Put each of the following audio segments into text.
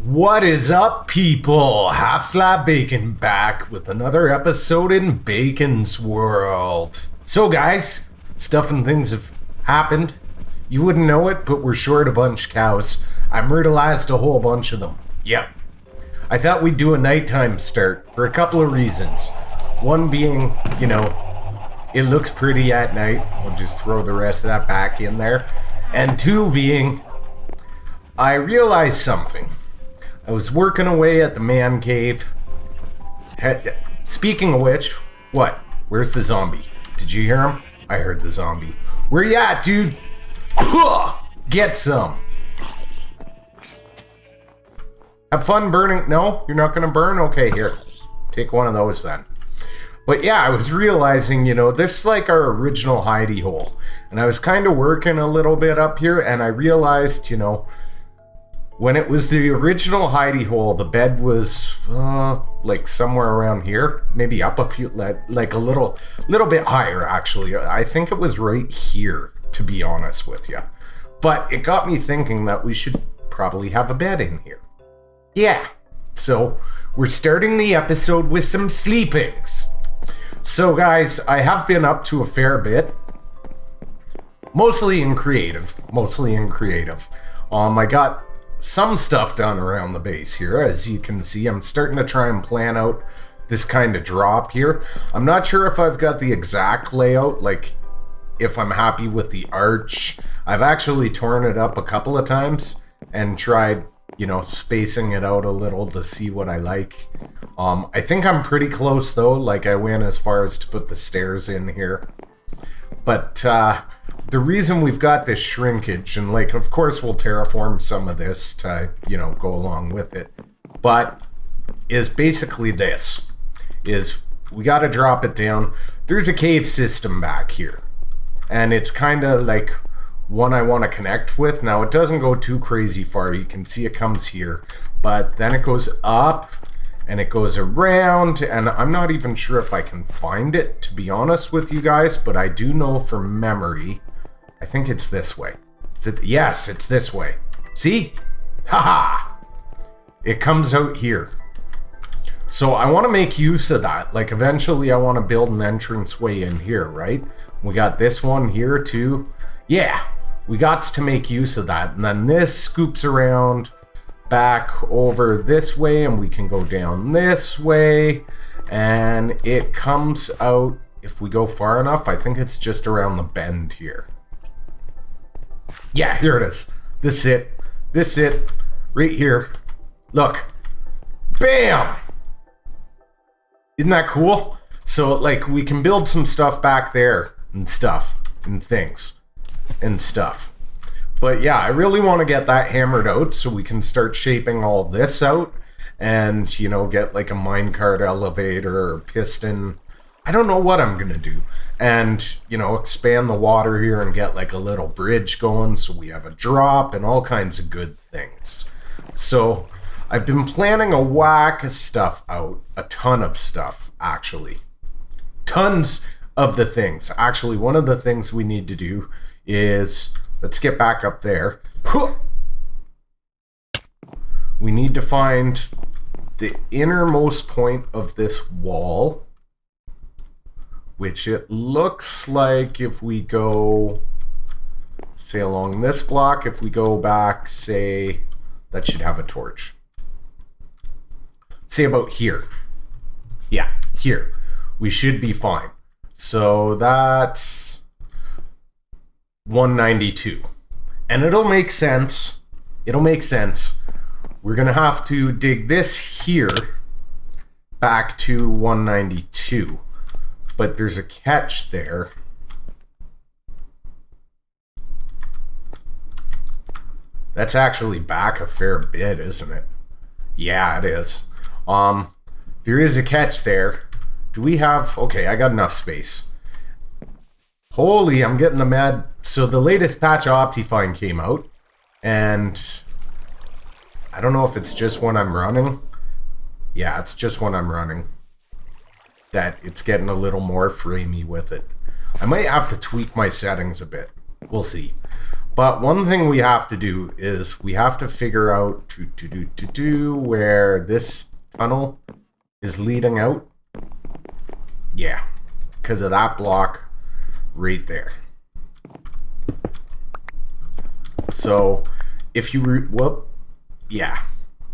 What is up, people? Half Slab Bacon back with another episode in Bacon's World. So, guys, stuff and things have happened. You wouldn't know it, but we're short a bunch of cows. I myrtleized a whole bunch of them. Yep. I thought we'd do a nighttime start for a couple of reasons. One being, it looks pretty at night. We'll just throw the rest of that back in there. And two being, I realized something. I was working away at the man cave. Speaking of which, what? Where's the zombie? Did you hear him? I heard the zombie. Where you at, dude? Get some. Have fun burning. No, you're not gonna burn? Okay, here. Take one of those then. But yeah, I was realizing, this is like our original hidey hole. And I was kind of working a little bit up here, and I realized, when it was the original hidey hole, the bed was like somewhere around here, maybe up a few, like a little bit higher actually. I think it was right here, to be honest with you. But it got me thinking that we should probably have a bed in here. Yeah, so we're starting the episode with some sleepings. So guys, I have been up to a fair bit, mostly in creative. I got some stuff done around the base here. As you can see, I'm starting to try and plan out this kind of drop here. I'm not sure if I've got the exact layout, like if I'm happy with the arch. I've actually torn it up a couple of times and tried, spacing it out a little to see what I like. I think I'm pretty close though. Like I went as far as to put the stairs in here. But the reason we've got this shrinkage, and of course we'll terraform some of this to, go along with it, but is basically this, is we got to drop it down. There's a cave system back here, and it's kind of like one I want to connect with. Now, it doesn't go too crazy far. You can see it comes here, but then it goes up, and it goes around, and I'm not even sure if I can find it, to be honest with you guys, but I do know from memory, I think it's this way. Yes, it's this way. See? Haha! It comes out here. So I want to make use of that. Eventually I want to build an entranceway in here, right? We got this one here too. Yeah, we got to make use of that. And then this scoops around back over this way, and we can go down this way, and it comes out, if we go far enough, I think it's just around the bend here. Yeah, here it is. This is it right here. Look, bam. Isn't that cool? So we can build some stuff back there and stuff and things and stuff. But yeah, I really want to get that hammered out so we can start shaping all this out and, get a minecart elevator or piston. I don't know what I'm going to do. And, expand the water here and get a little bridge going so we have a drop and all kinds of good things. So I've been planning a whack of stuff out. A ton of stuff, actually. Tons of the things. Actually, one of the things we need to do is... Let's get back up there. We need to find the innermost point of this wall, which it looks like if we go, say, along this block, if we go back, say, that should have a torch. Say about here. Yeah, here. We should be fine. So that's 192, and it'll make sense. We're gonna have to dig this here back to 192, but there's a catch there. That's actually back a fair bit, isn't it? Yeah, it is. There is a catch there. Do we have... Okay, I got enough space. Holy, I'm getting the mad... So the latest patch of Optifine came out, and I don't know if it's just when I'm running. Yeah, it's just when I'm running that it's getting a little more framey with it. I might have to tweak my settings a bit. We'll see. But one thing we have to do is we have to figure out where this tunnel is leading out. Yeah, because of that block right there. So if you yeah,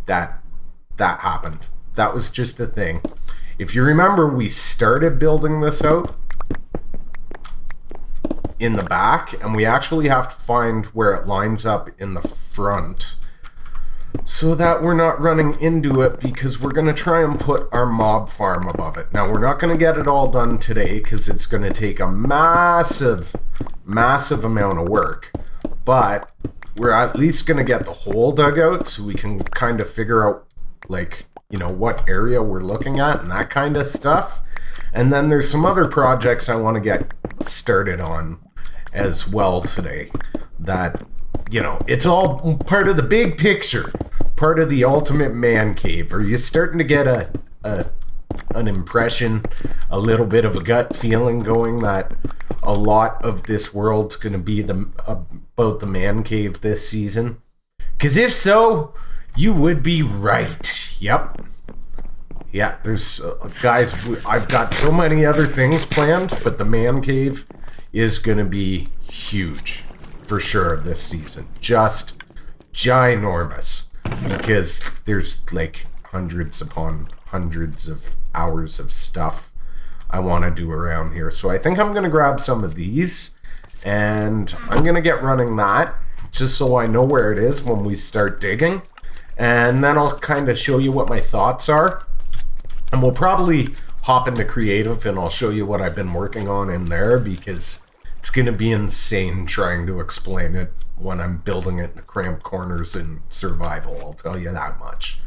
that happened. That was just a thing. If you remember, we started building this out in the back, and we actually have to find where it lines up in the front so that we're not running into it, because we're going to try and put our mob farm above it. Now, we're not going to get it all done today because it's going to take a massive amount of work, but we're at least going to get the hole dug out so we can kind of figure out, like, you know, what area we're looking at and that kind of stuff. And then there's some other projects I want to get started on as well today that, you know, it's all part of the big picture, part of the ultimate man cave. Are you starting to get an impression, a little bit of a gut feeling going that a lot of this world's going to be about the man cave this season? Because if so, you would be right. Yep. Yeah, there's guys, I've got so many other things planned, but the man cave is going to be huge for sure this season. Just ginormous, because there's like hundreds upon hundreds of hours of stuff I want to do around here. So I think I'm going to grab some of these and I'm going to get running that just so I know where it is when we start digging. And then I'll kind of show you what my thoughts are. And we'll probably hop into creative and I'll show you what I've been working on in there, because it's going to be insane trying to explain it when I'm building it in cramped corners in survival. I'll tell you that much.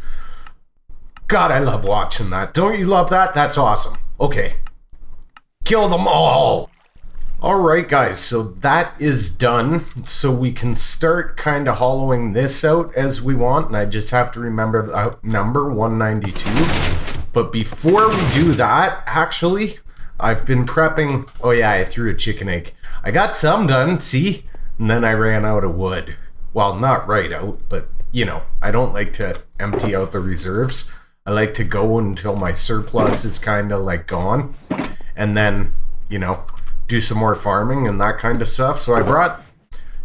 God, I love watching that. Don't you love that? That's awesome. Okay. Kill them all. Alright guys, so that is done. So we can start kind of hollowing this out as we want. And I just have to remember the number 192. But before we do that, actually, I've been prepping. Oh yeah, I threw a chicken egg. I got some done, see? And then I ran out of wood. Well, not right out, but you know, I don't like to empty out the reserves. I like to go until my surplus is kind of like gone. And then, you know, do some more farming and that kind of stuff. So I brought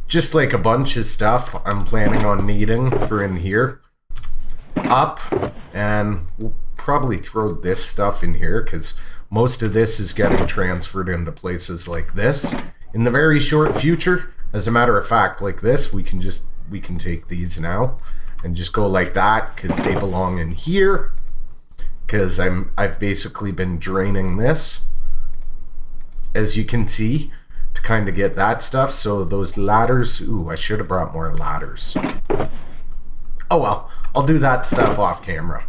just like a bunch of stuff I'm planning on needing for in here up, and we'll probably throw this stuff in here because most of this is getting transferred into places like this in the very short future. As a matter of fact, like this, we can take these now and just go like that because they belong in here, because I've basically been draining this, as you can see, to kind of get that stuff. So those ladders, ooh, I should have brought more ladders. Oh well, I'll do that stuff off camera.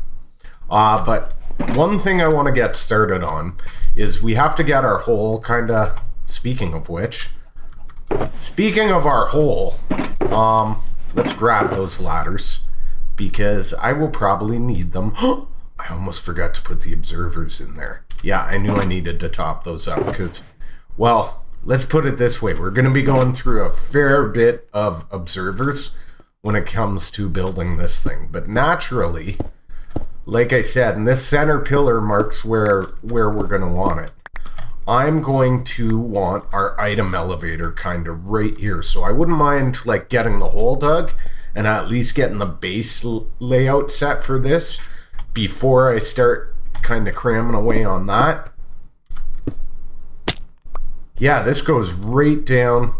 But one thing I want to get started on is we have to get our hole kind of, speaking of our hole, let's grab those ladders because I will probably need them. I almost forgot to put the observers in there. Yeah, I knew I needed to top those up because, well, let's put it this way. We're going to be going through a fair bit of observers when it comes to building this thing. But naturally, like I said, and this center pillar marks where we're going to want it. I'm going to want our item elevator kind of right here. So I wouldn't mind like getting the hole dug and at least getting the base layout set for this before I start kind of cramming away on that. Yeah, this goes right down.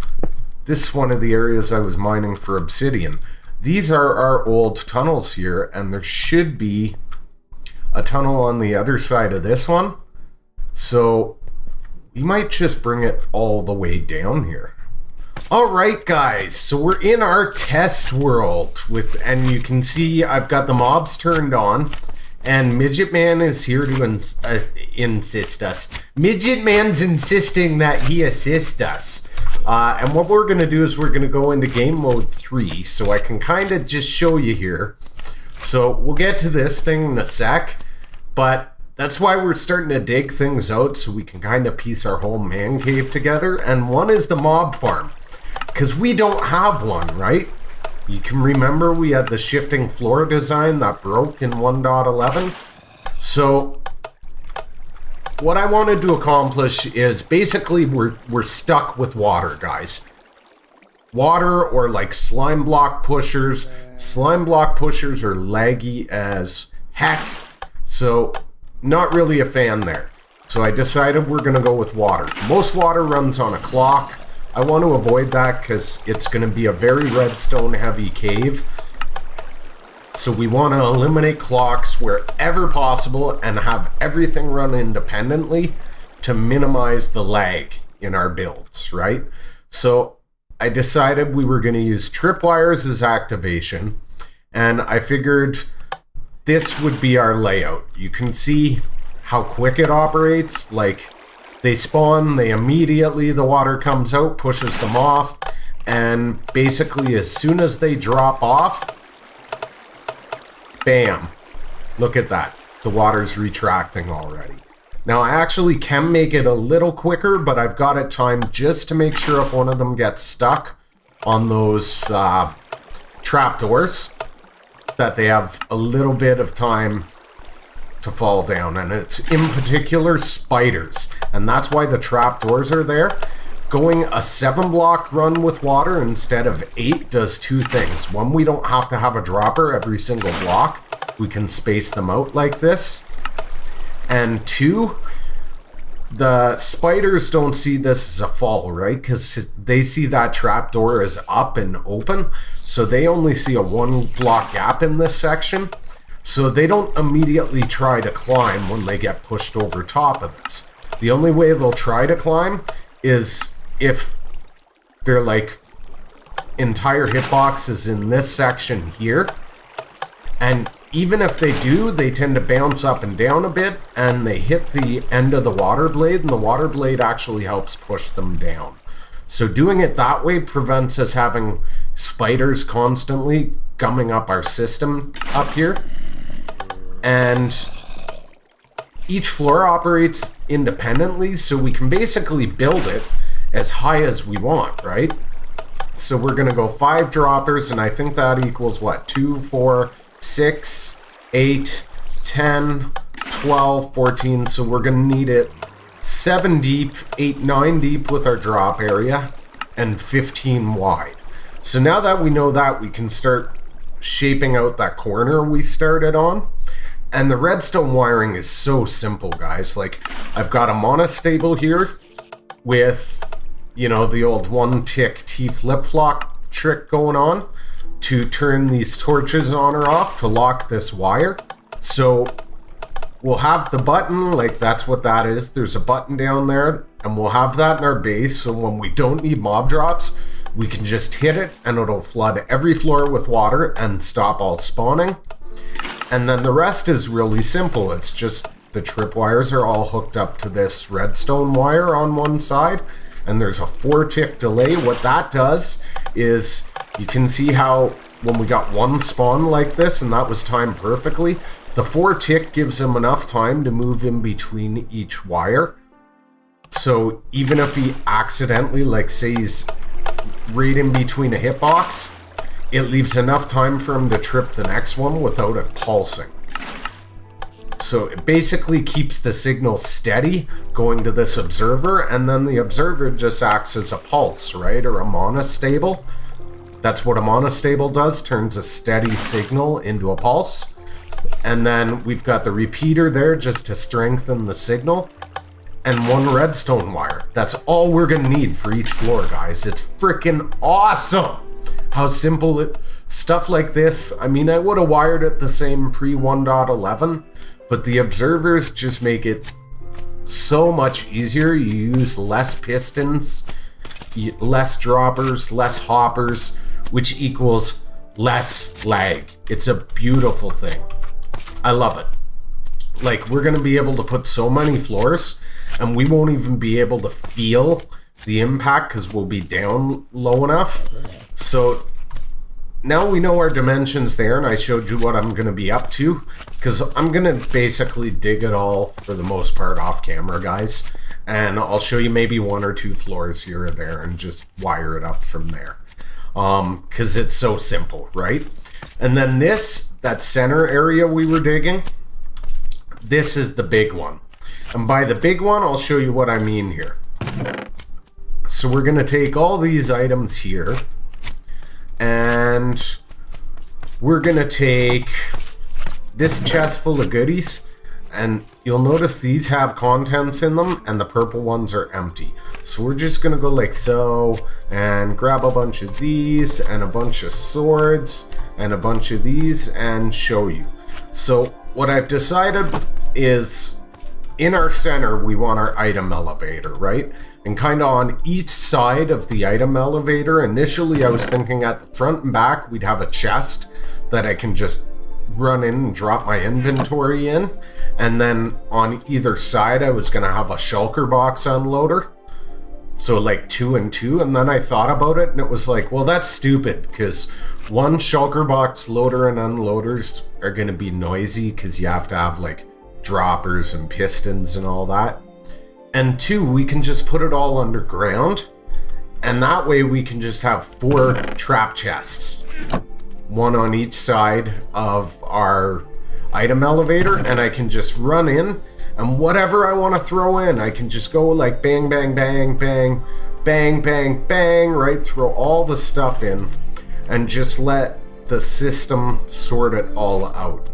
This is one of the areas I was mining for obsidian. These are our old tunnels here, and there should be a tunnel on the other side of this one. So we might just bring it all the way down here. Alright guys, so we're in our test world and you can see I've got the mobs turned on, and Midget Man is here to insist us. Midget Man's insisting that he assist us. And what we're going to do is we're going to go into game mode 3, so I can kind of just show you here. So we'll get to this thing in a sec, but that's why we're starting to dig things out so we can kind of piece our whole man cave together. And one is the mob farm, because we don't have one, right? You can remember we had the shifting floor design that broke in 1.11. So what I wanted to accomplish is basically we're stuck with water, guys. Water or like slime block pushers. Slime block pushers are laggy as heck. So not really a fan there. So I decided we're going to go with water. Most water runs on a clock. I want to avoid that because it's going to be a very redstone heavy cave. So we want to eliminate clocks wherever possible and have everything run independently to minimize the lag in our builds, right? So I decided we were going to use tripwires as activation, and I figured this would be our layout. You can see how quick it operates. Like, they spawn, they immediately, the water comes out, pushes them off, and basically as soon as they drop off, bam, look at that. The water's retracting already. Now, I actually can make it a little quicker, but I've got it timed just to make sure if one of them gets stuck on those trapdoors, that they have a little bit of time to fall down. And it's in particular spiders. And that's why the trapdoors are there. Going a 7-block run with water instead of 8 does two things. One, we don't have to have a dropper every single block. We can space them out like this. And 2, the spiders don't see this as a fall, right? Because they see that trapdoor as up and open. So they only see a 1-block gap in this section. So they don't immediately try to climb when they get pushed over top of this. The only way they'll try to climb is if their like entire hitbox is in this section here. And even if they do, they tend to bounce up and down a bit, and they hit the end of the water blade, and the water blade actually helps push them down. So doing it that way prevents us having spiders constantly gumming up our system up here. And each floor operates independently, so we can basically build it as high as we want, right? So we're going to go 5 droppers, and I think that equals what? 2, 4, 6, 8, 10, 12, 14. So we're going to need it 7 deep, 8, 9 deep with our drop area, and 15 wide. So now that we know that, we can start shaping out that corner we started on. And the redstone wiring is so simple, guys. Like, I've got a monostable here with, you know, the old 1-tick T flip-flop trick going on to turn these torches on or off to lock this wire. So we'll have the button, like that's what that is. There's a button down there, and we'll have that in our base. So when we don't need mob drops, we can just hit it and it'll flood every floor with water and stop all spawning. And then the rest is really simple. It's just the tripwires are all hooked up to this redstone wire on one side, and there's a 4-tick delay. What that does is you can see how when we got one spawn like this, and that was timed perfectly, the 4-tick gives him enough time to move in between each wire. So even if he accidentally, like say he's right in between a hitbox, it leaves enough time for him to trip the next one without it pulsing. So it basically keeps the signal steady going to this observer, and then the observer just acts as a pulse, right? Or a monostable. That's what a monostable does, turns a steady signal into a pulse. And then we've got the repeater there just to strengthen the signal. And 1 redstone wire. That's all we're gonna need for each floor, guys. It's freaking awesome! How simple it... Stuff like this, I mean, I would have wired it the same pre 1.11, but the observers just make it so much easier. You use less pistons, less droppers, less hoppers, which equals less lag. It's a beautiful thing. I love it. Like, we're going to be able to put so many floors, and we won't even be able to feel the impact because we'll be down low enough. So now we know our dimensions there, and I showed you what I'm going to be up to, because I'm going to basically dig it all for the most part off camera, guys. And I'll show you maybe 1 or 2 floors here or there and just wire it up from there. Because it's so simple, right? And then that center area we were digging, this is the big one. And by the big one, I'll show you what I mean here. So we're going to take all these items here, and we're going to take this chest full of goodies, and you'll notice these have contents in them and the purple ones are empty. So we're just gonna go like so and grab a bunch of these and a bunch of swords and a bunch of these and show you. So what I've decided is in our center we want our item elevator, right? And kind of on each side of the item elevator, initially I was thinking at the front and back we'd have a chest that I can just run in and drop my inventory in, and then on either side I was gonna have a shulker box unloader, so like 2 and 2. And then I thought about it and it was like, well, that's stupid, because one, shulker box loader and unloaders are gonna be noisy because you have to have like droppers and pistons and all that, and 2, we can just put it all underground, and that way we can just have 4 trap chests, 1 on each side of our item elevator, and I can just run in, and whatever I want to throw in, I can just go like bang, bang, bang, bang, bang, bang, bang, right, throw all the stuff in, and just let the system sort it all out.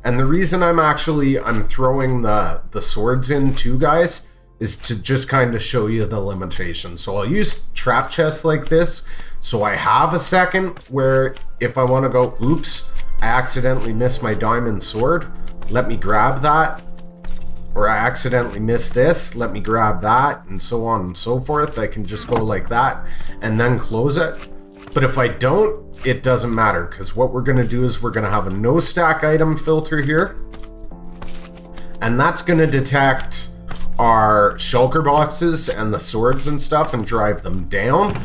And the reason I'm throwing the swords in too, guys, is to just kind of show you the limitations. So I'll use trap chests like this, so I have a second where if I want to go, oops, I accidentally missed my diamond sword, let me grab that. Or I accidentally missed this, let me grab that, and so on and so forth. I can just go like that and then close it. But if I don't, it doesn't matter, because what we're going to do is we're going to have a no stack item filter here. And that's going to detect our shulker boxes and the swords and stuff and drive them down.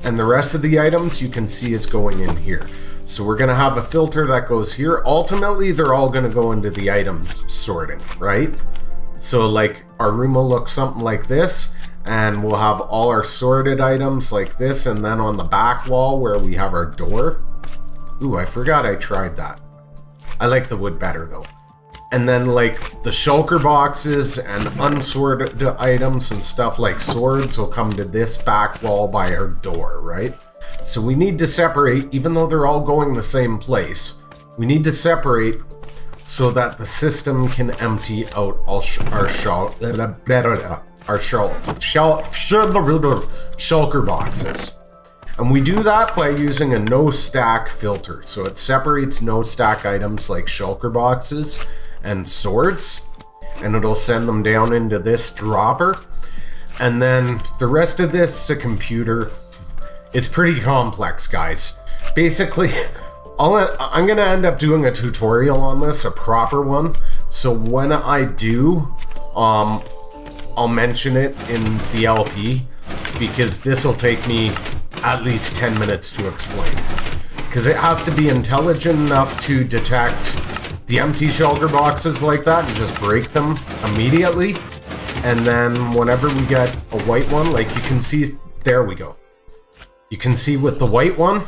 And the rest of the items you can see is going in here. So we're going to have a filter that goes here. Ultimately, they're all going to go into the item sorting, right? So like our room will look something like this, and we'll have all our sorted items like this, and then on the back wall where we have our door. Ooh, I forgot I tried that. I like the wood better though. And then like the shulker boxes and unsorted items and stuff like swords will come to this back wall by our door, right? So we need to separate, even though they're all going the same place, we need to separate so that the system can empty out all our shulker boxes. And we do that by using a no stack filter. So it separates no stack items like shulker boxes and swords, and it'll send them down into this dropper. And then the rest of this, a computer. It's pretty complex, guys. Basically, I'm gonna end up doing a tutorial on this, a proper one. So when I do, I'll mention it in the LP, because this will take me at least 10 minutes to explain. Because it has to be intelligent enough to detect the empty shulker boxes like that and just break them immediately. And then whenever we get a white one, like you can see, there we go. You can see with the white one,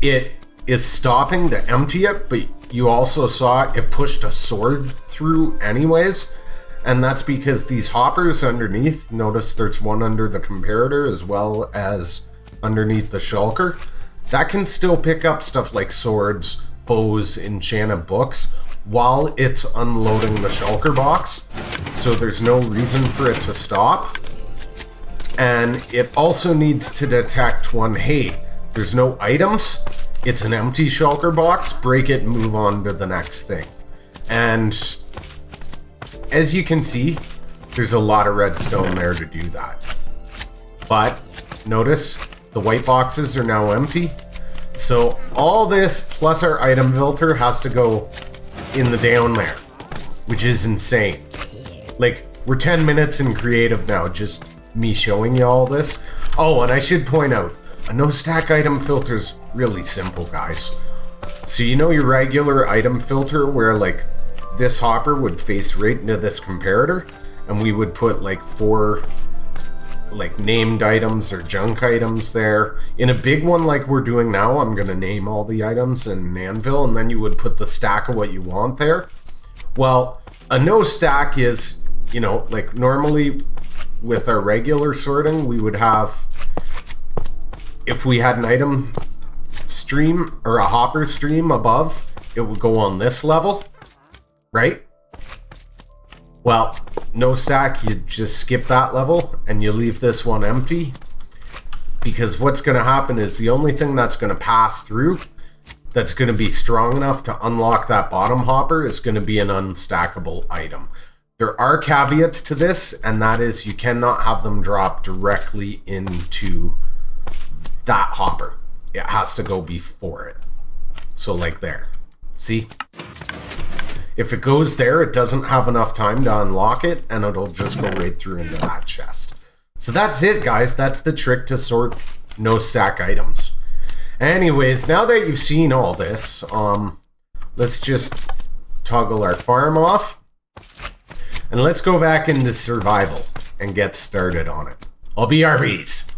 it is stopping to empty it, but you also saw it pushed a sword through anyways. And that's because these hoppers underneath, notice there's one under the comparator as well as underneath the shulker, that can still pick up stuff like swords, bows, enchanted books while it's unloading the shulker box. So there's no reason for it to stop. And it also needs to detect when, hey, there's no items, it's an empty shulker box, break it and move on to the next thing. And as you can see, there's a lot of redstone there to do that. But notice the white boxes are now empty. So all this plus our item filter has to go in the down there, which is insane. Like, we're 10 minutes in creative now, just me showing you all this. Oh, and I should point out, a no stack item filter is really simple, guys. So you know your regular item filter where like this hopper would face right into this comparator, and we would put like 4 like named items or junk items there. In a big one like we're doing now, I'm gonna name all the items in an anvil, and then you would put the stack of what you want there. Well, a no stack is, you know, like normally with our regular sorting, we would have, if we had an item stream or a hopper stream above, it would go on this level, right? Well, no stack, you just skip that level and you leave this one empty, because what's going to happen is the only thing that's going to pass through that's going to be strong enough to unlock that bottom hopper is going to be an unstackable item. There are caveats to this, and that is you cannot have them drop directly into that hopper. It has to go before it. So like there. See? If it goes there, it doesn't have enough time to unlock it, and it'll just go right through into that chest. So that's it, guys. That's the trick to sort no stack items. Anyways, now that you've seen all this, let's just toggle our farm off. And let's go back into survival and get started on it. I'll be RBs.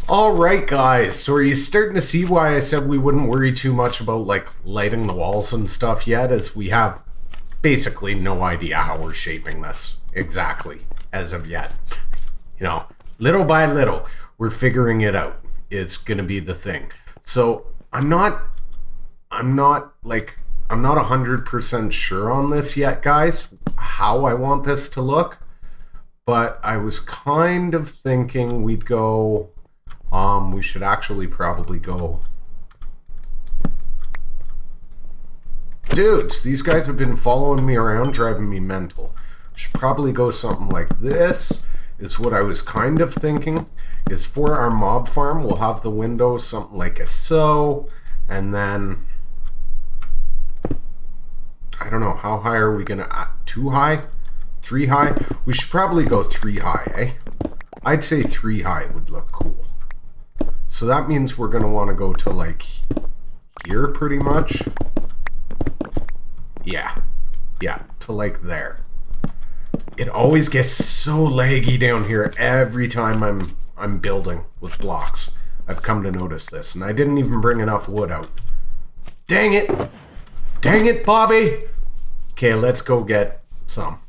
Alright guys, so are you starting to see why I said we wouldn't worry too much about like lighting the walls and stuff yet, as we have basically no idea how we're shaping this exactly as of yet. You know, little by little, we're figuring it out. It's gonna be the thing. So I'm not 100% sure on this yet, guys, how I want this to look, but I was kind of thinking we'd go, we should actually probably go, dudes, these guys have been following me around, driving me mental. Should probably go something like this, is what I was kind of thinking, is for our mob farm, we'll have the window something like a so, and then I don't know, how high are we gonna, 2 high? 3 high? We should probably go 3 high, eh? I'd say 3 high would look cool. So that means we're gonna wanna go to like here pretty much. Yeah, to like there. It always gets so laggy down here every time I'm building with blocks. I've come to notice this, and I didn't even bring enough wood out. Dang it! Dang it, Bobby! Okay, let's go get some.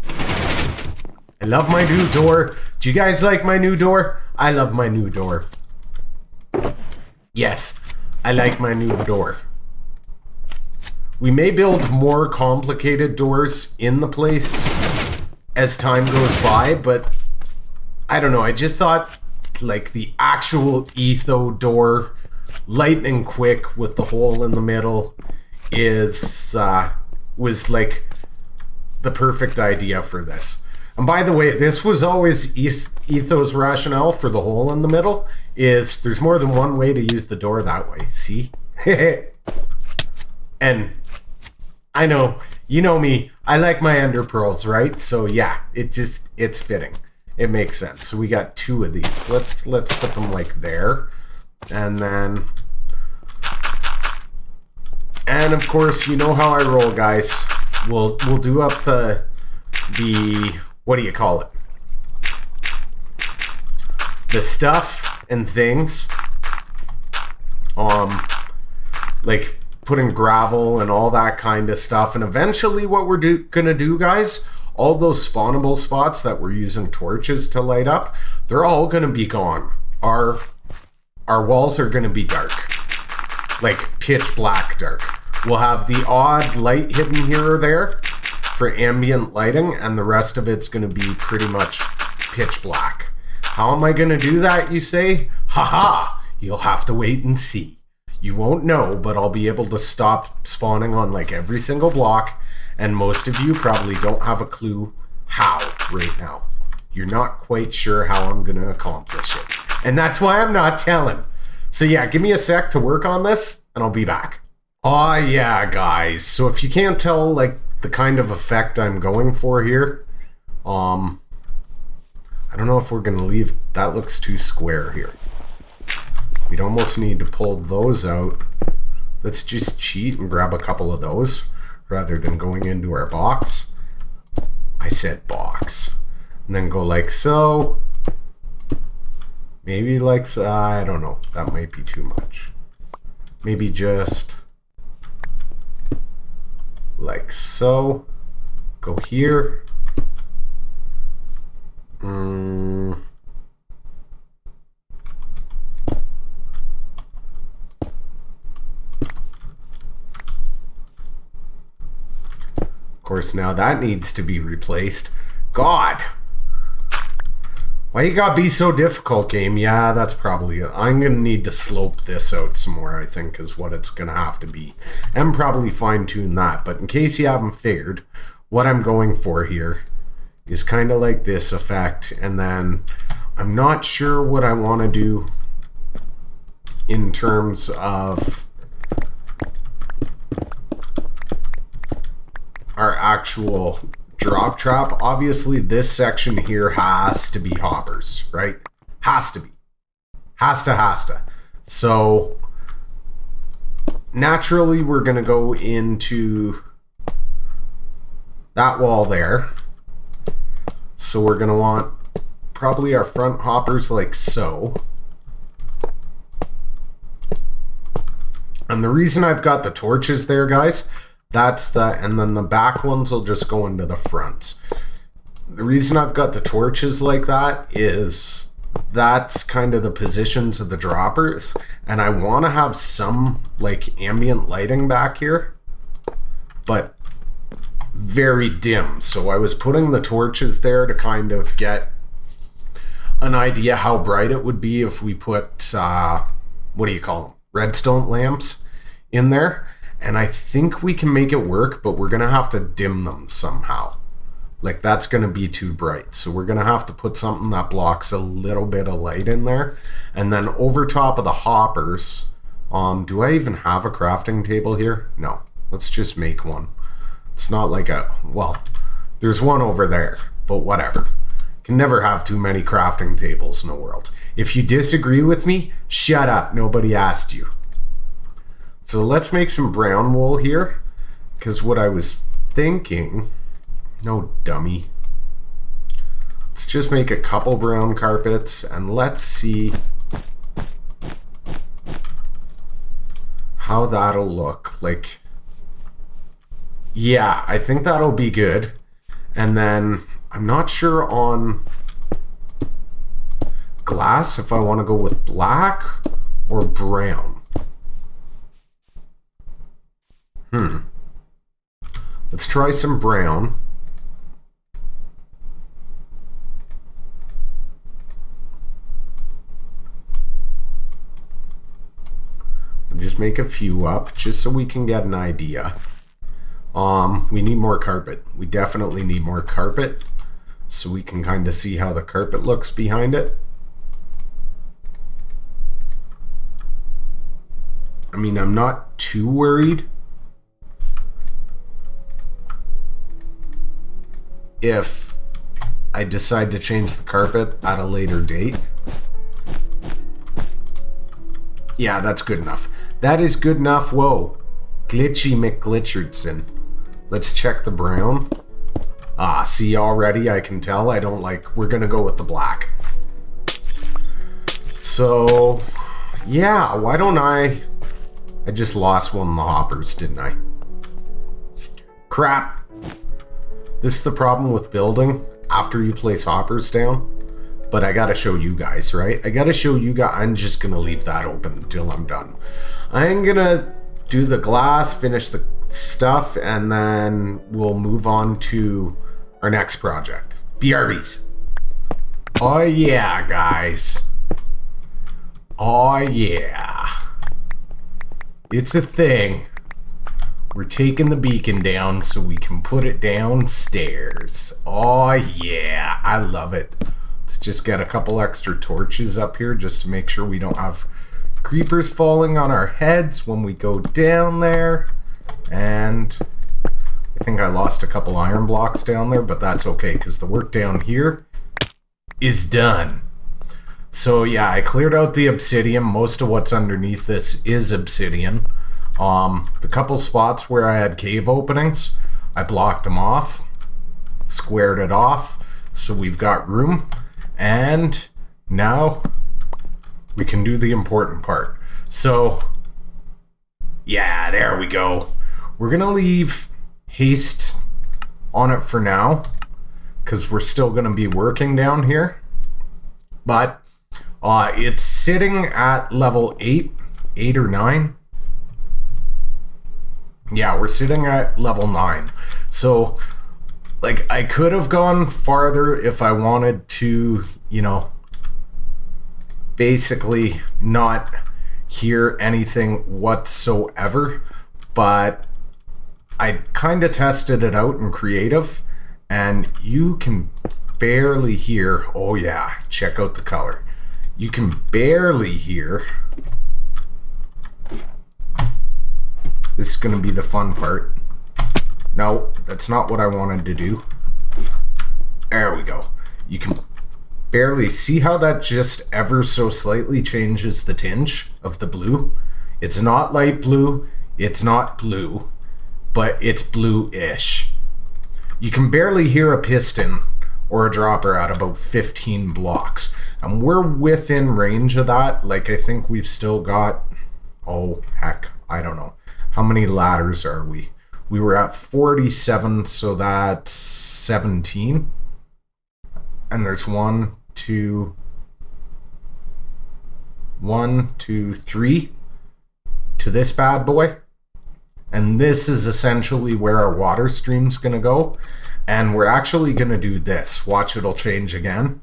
I love my new door. Do you guys like my new door? I love my new door. Yes, I like my new door. We may build more complicated doors in the place as time goes by, but I don't know. I just thought like the actual Etho door, lightning quick with the hole in the middle, was like the perfect idea for this. And by the way, this was always Etho's rationale for the hole in the middle, is there's more than one way to use the door that way. See? And I know, you know me, I like my ender pearls, right? So yeah, it's fitting. It makes sense. So we got 2 of these. Let's put them like there. And then, and of course, you know how I roll, guys. We'll do up the what do you call it? The stuff and things. Like putting gravel and all that kind of stuff. And eventually what we're gonna do, guys, all those spawnable spots that we're using torches to light up, they're all gonna be gone. Our walls are gonna be dark. Like pitch black dark. We'll have the odd light hidden here or there for ambient lighting, and the rest of it's going to be pretty much pitch black. How am I going to do that, you say? Haha! You'll have to wait and see. You won't know, but I'll be able to stop spawning on like every single block, and most of you probably don't have a clue how right now. You're not quite sure how I'm going to accomplish it. And that's why I'm not telling. So yeah, give me a sec to work on this, and I'll be back. Oh yeah, guys. So if you can't tell, like, the kind of effect I'm going for here, I don't know if we're gonna leave, that looks too square here. We'd almost need to pull those out. Let's just cheat and grab a couple of those. rather than going into our box. I said box. And then go like so. Maybe like so. I don't know. That might be too much. Maybe just like so. Go here. Of course, now that needs to be replaced. God! Why you gotta be so difficult, game? Yeah, that's probably it. I'm gonna need to slope this out some more, I think, is what it's gonna have to be. And probably fine-tune that. But in case you haven't figured, what I'm going for here is kind of like this effect. And then I'm not sure what I want to do in terms of our actual drop trap. Obviously, this section here has to be hoppers, right? Has to be. Has to. So, naturally, we're going to go into that wall there. So, we're going to want probably our front hoppers like so. And the reason I've got the torches there, guys, that's the, and then the back ones will just go into the fronts. The reason I've got the torches like that is that's kind of the positions of the droppers. And I want to have some like ambient lighting back here, but very dim. So I was putting the torches there to kind of get an idea how bright it would be if we put, what do you call them? Redstone lamps in there. And I think we can make it work, but we're going to have to dim them somehow. Like, that's going to be too bright. So we're going to have to put something that blocks a little bit of light in there. And then over top of the hoppers, do I even have a crafting table here? No. Let's just make one. It's not like a, well, there's one over there, but whatever. Can never have too many crafting tables in the world. If you disagree with me, shut up. Nobody asked you. So let's make some brown wool here, because what I was thinking, no dummy, let's just make a couple brown carpets and let's see how that'll look. Like, yeah, I think that'll be good. And then I'm not sure on glass if I want to go with black or brown. Let's try some brown. I'll just make a few up just so we can get an idea. We need more carpet. We definitely need more carpet so we can kind of see how the carpet looks behind it. I mean, I'm not too worried if I decide to change the carpet at a later date. Yeah, that's good enough. That is good enough. Whoa. Glitchy McGlitchardson. Let's check the brown. Ah, see, already I can tell I don't like, we're gonna go with the black. So, yeah, why don't I just lost one of the hoppers, didn't I? Crap. This is the problem with building after you place hoppers down. But I gotta show you guys, right? I gotta show you guys. I'm just gonna leave that open until I'm done. I'm gonna do the glass, finish the stuff, and then we'll move on to our next project. BRBs. Oh yeah, guys. Oh yeah. It's a thing. We're taking the beacon down so we can put it downstairs. Oh yeah, I love it. Let's just get a couple extra torches up here just to make sure we don't have creepers falling on our heads when we go down there. And I think I lost a couple iron blocks down there, but that's okay because the work down here is done. So yeah, I cleared out the obsidian. Most of what's underneath this is obsidian. The couple spots where I had cave openings, I blocked them off, squared it off, so we've got room. And now we can do the important part. So, yeah, there we go. We're going to leave haste on it for now, because we're still going to be working down here. But it's sitting at level 8 or 9. Yeah, we're sitting at level 9. So, like, I could have gone farther if I wanted to, you know, basically not hear anything whatsoever. But I kind of tested it out in creative, and you can barely hear. Oh yeah, check out the color. You can barely hear. This is going to be the fun part. No, that's not what I wanted to do. There we go. You can barely see how that just ever so slightly changes the tinge of the blue. It's not light blue, it's not blue, but it's blue-ish. You can barely hear a piston or a dropper at about 15 blocks. And we're within range of that. Like, I think we've still got, oh heck, I don't know. How many ladders are we? We were at 47, so that's 17. And there's 1, 2, 3 to this bad boy. And this is essentially where our water stream's gonna go. And we're actually gonna do this. Watch, it'll change again.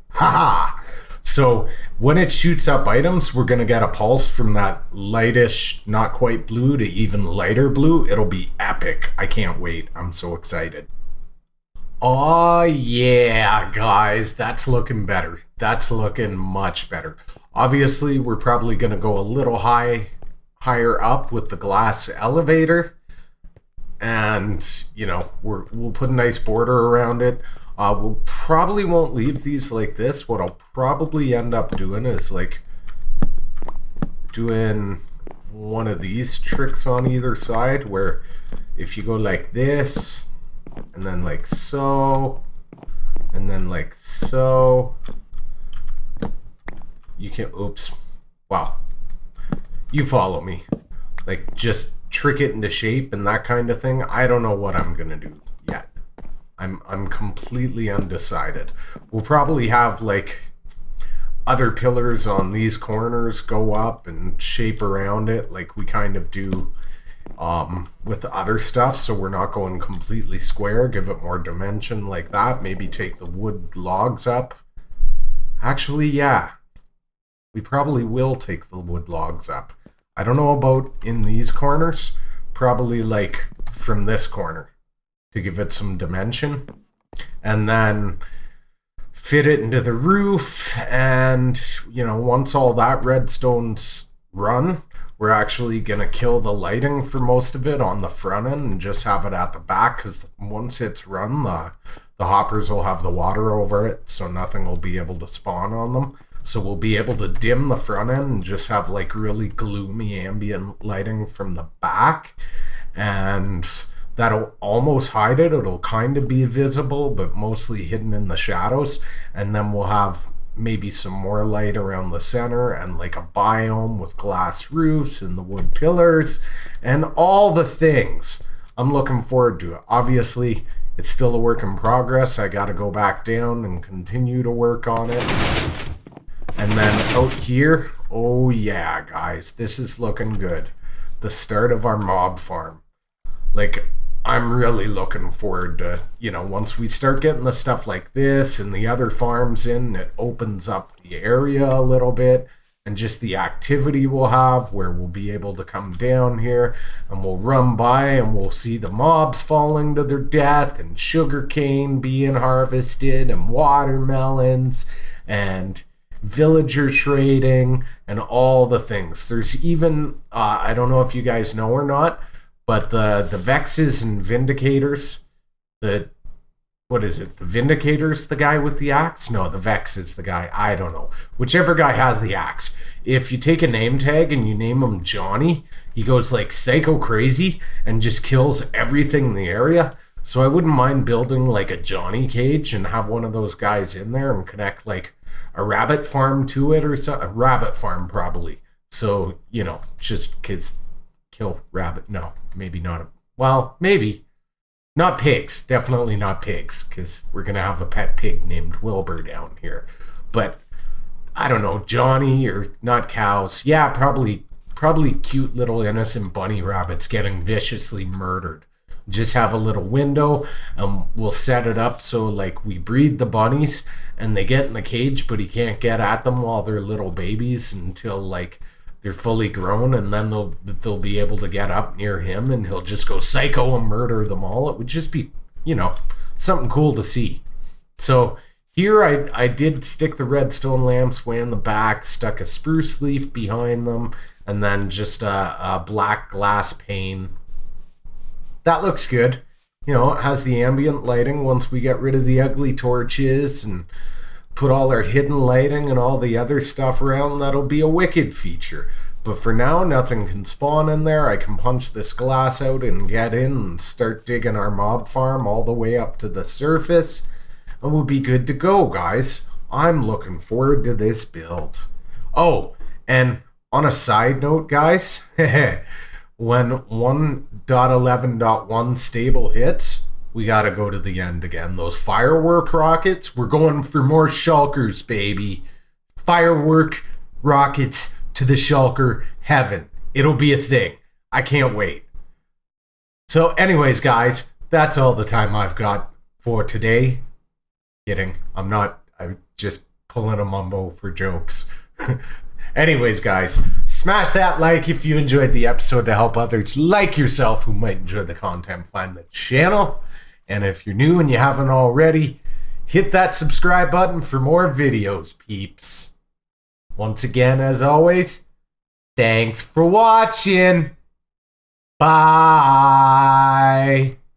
Haha! So when it shoots up items, we're gonna get a pulse from that lightish, not quite blue to even lighter blue. It'll be epic. I can't wait. I'm so excited. Oh yeah, guys, that's looking better. That's looking much better. Obviously, we're probably gonna go a little higher up with the glass elevator, and you know, we'll put a nice border around it. We'll probably won't leave these like this. What I'll probably end up doing is like doing one of these tricks on either side, where if you go like this and then like so and then like so, you can, oops, wow, you follow me, like just trick it into shape and that kind of thing. I don't know what I'm gonna do yet. I'm completely undecided. We'll probably have like other pillars on these corners go up and shape around it like we kind of do with the other stuff, so we're not going completely square. Give it more dimension like that. Maybe take the wood logs up. Actually, yeah, we probably will take the wood logs up. I don't know about in these corners. Probably like from this corner to give it some dimension, and then fit it into the roof. And you know, once all that redstone's run, we're actually gonna kill the lighting for most of it on the front end and just have it at the back, because once it's run, the hoppers will have the water over it, so nothing will be able to spawn on them. So we'll be able to dim the front end and just have like really gloomy ambient lighting from the back, and that'll almost hide it. It'll kind of be visible, but mostly hidden in the shadows. And then we'll have maybe some more light around the center and like a biome with glass roofs and the wood pillars and all the things. I'm looking forward to it. Obviously, it's still a work in progress. I got to go back down and continue to work on it. And then out here, oh yeah, guys, this is looking good. The start of our mob farm. Like, I'm really looking forward to, you know, once we start getting the stuff like this and the other farms in, it opens up the area a little bit, and just the activity we'll have where we'll be able to come down here and we'll run by and we'll see the mobs falling to their death and sugarcane being harvested and watermelons and villager trading and all the things. There's even, I don't know if you guys know or not, but the Vexes and Vindicators, what is it? The Vindicator's the guy with the axe? No, the Vex is the guy. I don't know. Whichever guy has the axe. If you take a name tag and you name him Johnny, he goes like psycho crazy and just kills everything in the area. So I wouldn't mind building like a Johnny cage and have one of those guys in there and connect like a rabbit farm to it or something. A rabbit farm probably. So, you know, just kids kill rabbit. No, maybe not. Well, maybe. Not pigs. Definitely not pigs, because we're going to have a pet pig named Wilbur down here. But, I don't know, Johnny or not cows. Yeah, probably cute little innocent bunny rabbits getting viciously murdered. Just have a little window and we'll set it up so like we breed the bunnies and they get in the cage, but he can't get at them while they're little babies until like they're fully grown, and then they'll be able to get up near him and he'll just go psycho and murder them all. It would just be, you know, something cool to see. So here I did stick the redstone lamps way in the back, stuck a spruce leaf behind them, and then just a black glass pane. That looks good. You know, it has the ambient lighting once we get rid of the ugly torches and put all our hidden lighting and all the other stuff around. That'll be a wicked feature. But for now, nothing can spawn in there. I can punch this glass out and get in and start digging our mob farm all the way up to the surface. And we'll be good to go, guys. I'm looking forward to this build. Oh, and on a side note, guys, when 1.11.1 stable hits, we gotta go to the end again. Those firework rockets, we're going for more shulkers, baby. Firework rockets to the shulker heaven. It'll be a thing. I can't wait. So anyways, guys, that's all the time I've got for today. Kidding. I'm just pulling a mumbo for jokes. Anyways, guys, smash that like if you enjoyed the episode to help others like yourself who might enjoy the content find the channel. And if you're new and you haven't already, hit that subscribe button for more videos, peeps. Once again, as always, thanks for watching. Bye.